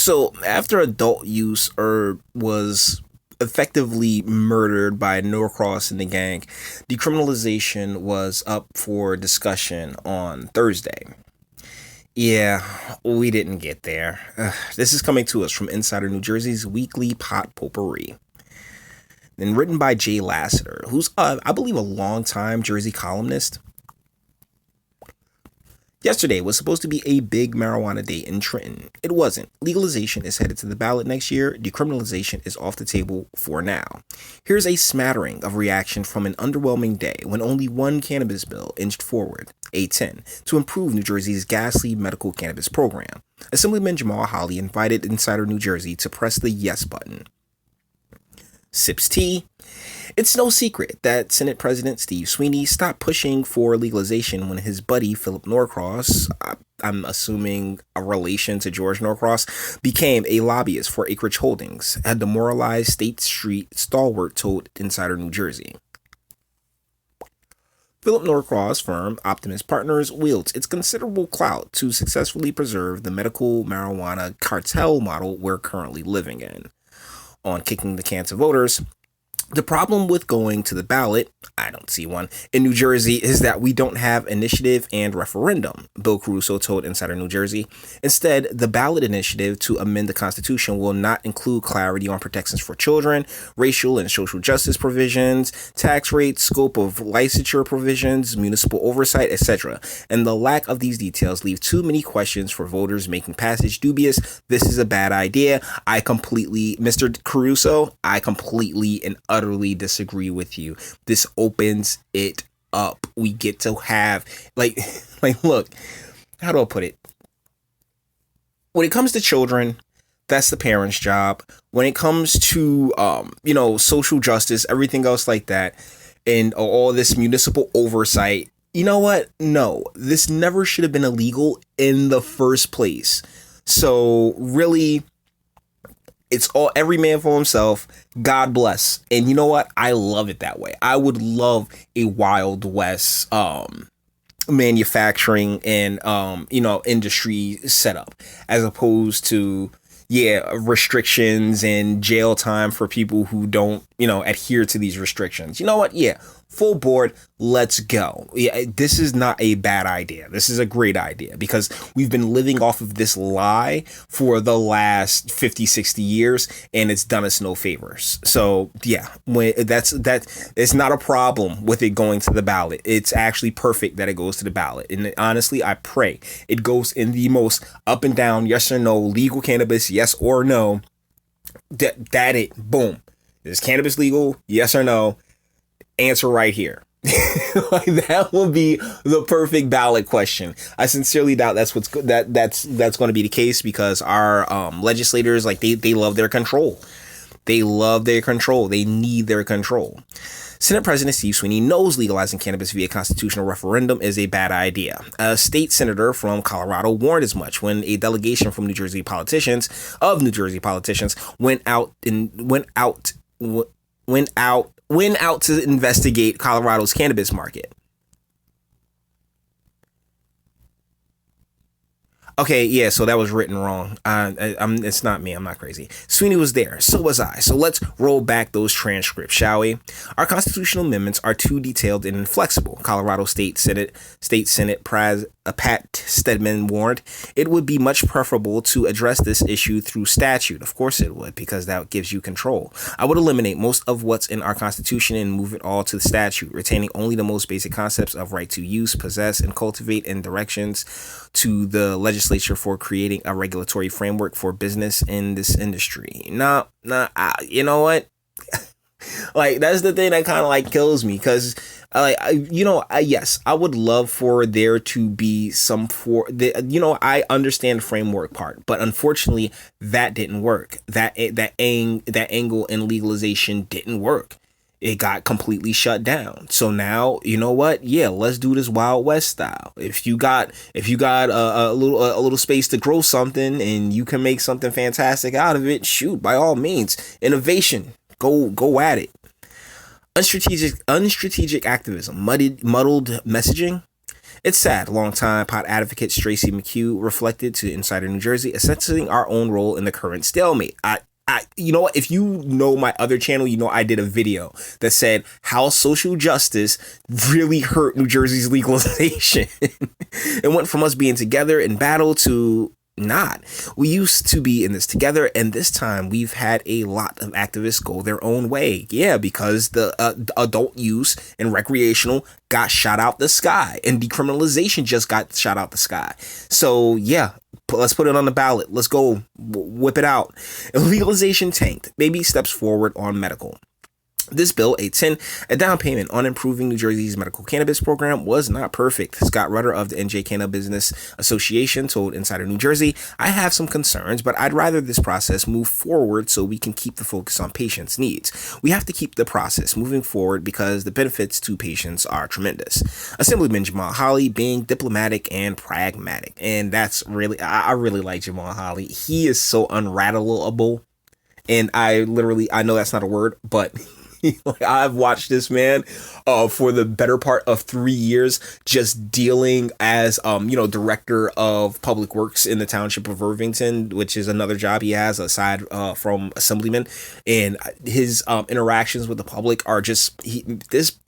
So after adult use herb was effectively murdered by Norcross and the gang, decriminalization was up for discussion on Thursday. Yeah, we didn't get there. This is coming to us from Insider New Jersey's weekly pot potpourri. And written by Jay Lassiter, who's, I believe, a longtime Jersey columnist. Yesterday was supposed to be a big marijuana day in Trenton. It wasn't. Legalization is headed to the ballot next year. Decriminalization is off the table for now. Here's a smattering of reaction from an underwhelming day when only one cannabis bill inched forward, A10, to improve New Jersey's ghastly medical cannabis program. Assemblyman Jamal Holley invited Insider New Jersey to press the yes button. Sips tea. It's no secret that Senate President Steve Sweeney stopped pushing for legalization when his buddy Philip Norcross, I'm assuming a relation to George Norcross, became a lobbyist for Acreage Holdings, a demoralized State Street stalwart told Insider New Jersey. Philip Norcross' firm, Optimus Partners, wields its considerable clout to successfully preserve the medical marijuana cartel model we're currently living in. On kicking the can to voters, the problem with going to the ballot, I don't see one, in New Jersey is that we don't have initiative and referendum, Bill Caruso told Insider New Jersey. Instead, the ballot initiative to amend the Constitution will not include clarity on protections for children, racial and social justice provisions, tax rates, scope of licensure provisions, municipal oversight, etc. And the lack of these details leave too many questions for voters, making passage dubious. This is a bad idea. Mr. Caruso, I completely and utterly disagree with you. This opens it up. We get to have look, how do I put it? When it comes to children, that's the parents' job. When it comes to social justice, everything else like that, and all this municipal oversight, you know what? No, this never should have been illegal in the first place. So really, it's all every man for himself. God bless. And you know what? I love it that way. I would love a Wild West manufacturing and industry setup, as opposed to restrictions and jail time for people who don't adhere to these restrictions. You know what? Yeah, full board. Let's go. Yeah, this is not a bad idea. This is a great idea because we've been living off of this lie for the last 50, 60 years, and it's done us no favors. So yeah, it's not a problem with it going to the ballot. It's actually perfect that it goes to the ballot. And honestly, I pray it goes in the most up and down, yes or no, legal cannabis, yes or no. Boom. Is cannabis legal? Yes or no? Answer right here. That will be the perfect ballot question. I sincerely doubt that's going to be the case because our legislators, they love their control. They love their control. They need their control. Senate President Steve Sweeney knows legalizing cannabis via constitutional referendum is a bad idea. A state senator from Colorado warned as much when a delegation from New Jersey politicians went out to investigate Colorado's cannabis market. Okay, yeah, so that was written wrong. It's not me. I'm not crazy. Sweeney was there. So was I. So let's roll back those transcripts, shall we? Our constitutional amendments are too detailed and inflexible. Colorado State Senate Pat Stedman warned. It would be much preferable to address this issue through statute. Of course it would, because that gives you control. I would eliminate most of what's in our Constitution and move it all to the statute, retaining only the most basic concepts of right to use, possess, and cultivate, and directions to the legislature for creating a regulatory framework for business in this industry. You know what? That's the thing that kind of kills me, because yes, I would love for there to be I understand the framework part, but unfortunately that didn't work. That angle in legalization didn't work. It got completely shut down. So now, you know what? Yeah, let's do this Wild West style. If you got a little space to grow something and you can make something fantastic out of it, shoot, by all means, innovation, go at it. Unstrategic activism, muddled messaging. It's sad. Longtime pot advocate Tracy McHugh reflected to Insider New Jersey, assessing our own role in the current stalemate. You know what? If you know my other channel, you know I did a video that said how social justice really hurt New Jersey's legalization. It went from us being together in battle to not. We used to be in this together, and this time we've had a lot of activists go their own way. Yeah, because the adult use and recreational got shot out the sky, and decriminalization just got shot out the sky. So yeah, let's put it on the ballot. Let's go whip it out. Legalization tanked. Baby steps forward on medical. This bill, 810, a down payment on improving New Jersey's medical cannabis program, was not perfect. Scott Rutter of the NJ Cannabis Business Association told Insider New Jersey, I have some concerns, but I'd rather this process move forward so we can keep the focus on patients' needs. We have to keep the process moving forward because the benefits to patients are tremendous. Assemblyman Jamal Holley being diplomatic and pragmatic. And that's really, I really like Jamal Holley. He is so unrattleable. And I know that's not a word, but I've watched this man for the better part of 3 years, just dealing as director of public works in the township of Irvington, which is another job he has aside from assemblyman. And his interactions with the public are just this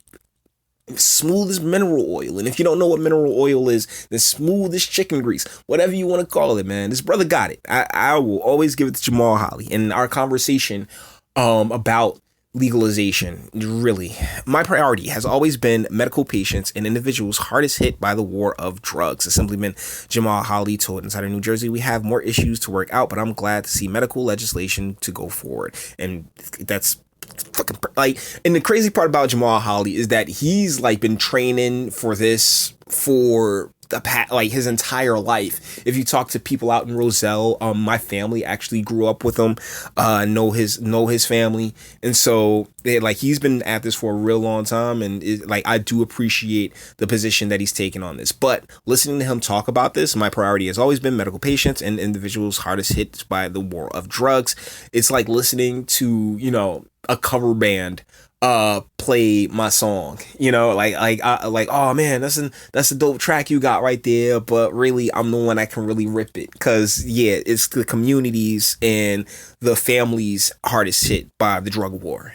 smooth as mineral oil. And if you don't know what mineral oil is, then smooth as chicken grease, whatever you want to call it, man. This brother got it. I will always give it to Jamal Holley. In our conversation about legalization, really, my priority has always been medical patients and individuals hardest hit by the war of drugs. Assemblyman Jamal Holley told Insider New Jersey, we have more issues to work out, but I'm glad to see medical legislation to go forward. And that's fucking and the crazy part about Jamal Holley is that he's been training for this for his entire life. If you talk to people out in Roselle, my family actually grew up with him, know his family, and so he's been at this for a real long time, and I do appreciate the position that he's taken on this. But listening to him talk about this, my priority has always been medical patients and individuals hardest hit by the war of drugs. It's like listening to a cover band play my song, oh man, that's a dope track you got right there, but really I'm the one that can really rip it, because it's the communities and the families hardest hit by the drug war,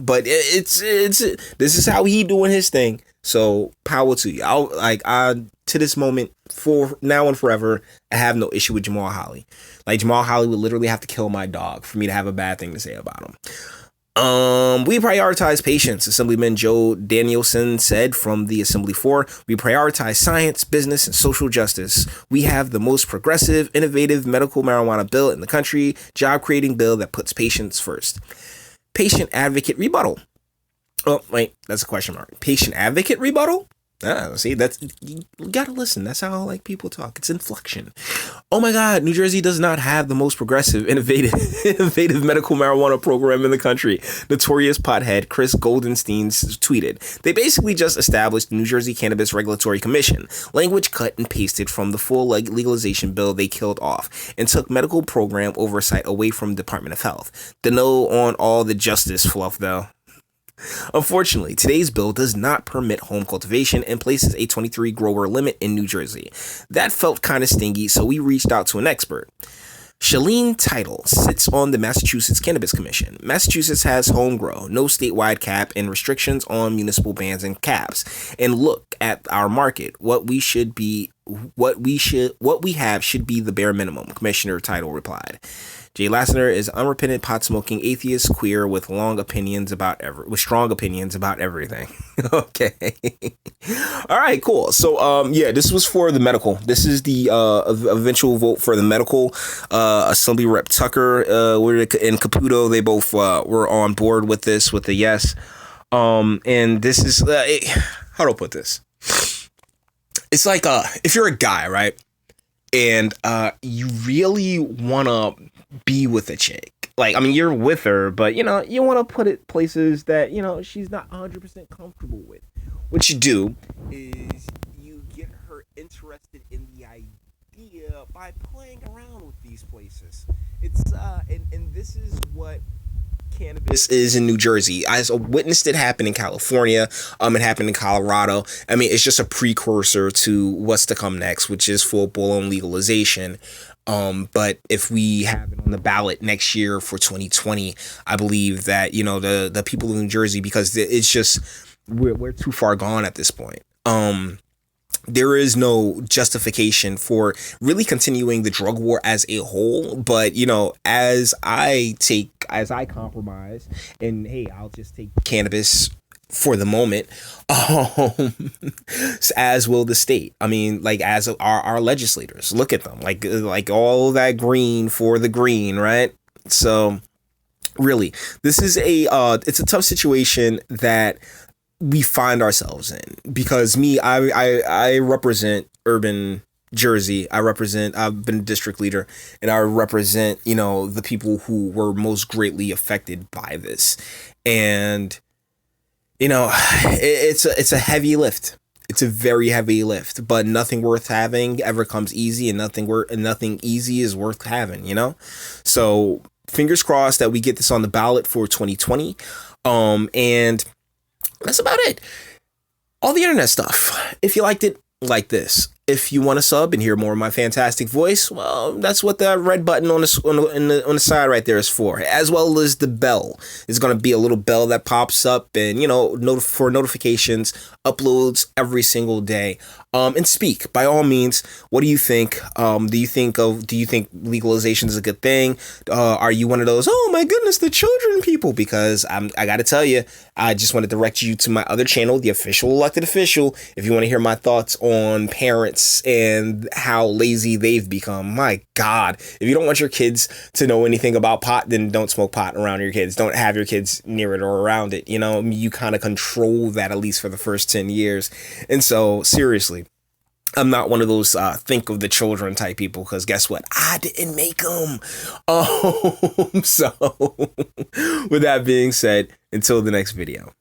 but it's this is how he doing his thing, so power to you. I to this moment, for now and forever, I have no issue with Jamal Holley. Jamal Holley would literally have to kill my dog for me to have a bad thing to say about him. We prioritize patients, Assemblyman Joe Danielson said from the Assembly floor. We prioritize science, business, and social justice. We have the most progressive, innovative medical marijuana bill in the country, job-creating bill that puts patients first. Patient advocate rebuttal. Oh, wait, that's a question mark. Patient advocate rebuttal? See, you gotta listen. That's how people talk. It's inflection. Oh my God, New Jersey does not have the most progressive, innovative medical marijuana program in the country. Notorious pothead Chris Goldenstein tweeted. They basically just established the New Jersey Cannabis Regulatory Commission, language cut and pasted from the full legalization bill they killed off, and took medical program oversight away from Department of Health. The no on all the justice fluff, though. Unfortunately, today's bill does not permit home cultivation and places a 23 grower limit in New Jersey. That felt kind of stingy, so we reached out to an expert. Shalene Title sits on the Massachusetts Cannabis Commission. Massachusetts has home grow, no statewide cap, and restrictions on municipal bans and caps. And look at our market. What we have should be the bare minimum, Commissioner Title replied. Jay Lassiter is unrepentant pot-smoking atheist queer with strong opinions about everything. Okay. All right, cool. So, this was for the medical. This is the eventual vote for the medical. Assembly Rep Tucker and Caputo, they both were on board with this, with a yes. And this is, how do I put this? It's like, if you're a guy, right? And you really want to be with a chick. You're with her, but, you want to put it places that, she's not 100% comfortable with. What you do is you get her interested in the idea by playing around with these places. It's, and this is what cannabis is in New Jersey. I witnessed it happen in California. It happened in Colorado. I mean, it's just a precursor to what's to come next, which is full-blown legalization. But if we have it on the ballot next year for 2020, I believe that, you know, the people of New Jersey, because it's just we're too far gone at this point. There is no justification for really continuing the drug war as a whole. But, you know, as I compromise and, hey, I'll just take cannabis for the moment, as will the state. I mean, like, as our legislators, look at them, like all that green for the green, right? So really, this is it's a tough situation that we find ourselves in, because I represent urban Jersey. I've been a district leader, and I represent, you know, the people who were most greatly affected by this. And, you know, it's a heavy lift. It's a very heavy lift, but nothing worth having ever comes easy, and nothing easy is worth having, you know? So fingers crossed that we get this on the ballot for 2020. And that's about it. All the internet stuff. If you liked it, like this. If you want to sub and hear more of my fantastic voice, well, that's what the red button on the side right there is for, as well as the bell. There's going to be a little bell that pops up, and, you know, for notifications, uploads every single day. And speak, by all means. What do you think? Do you think legalization is a good thing? Are you one of those, oh my goodness, the children people? Because I got to tell you, I just want to direct you to my other channel, The Official Elected Official, if you want to hear my thoughts on parents and how lazy they've become. My God, if you don't want your kids to know anything about pot, then don't smoke pot around your kids. Don't have your kids near it or around it. You know, you kind of control that, at least for the first 10 years. And so, seriously, I'm not one of those think of the children type people, because guess what? I didn't make them. So, with that being said, until the next video.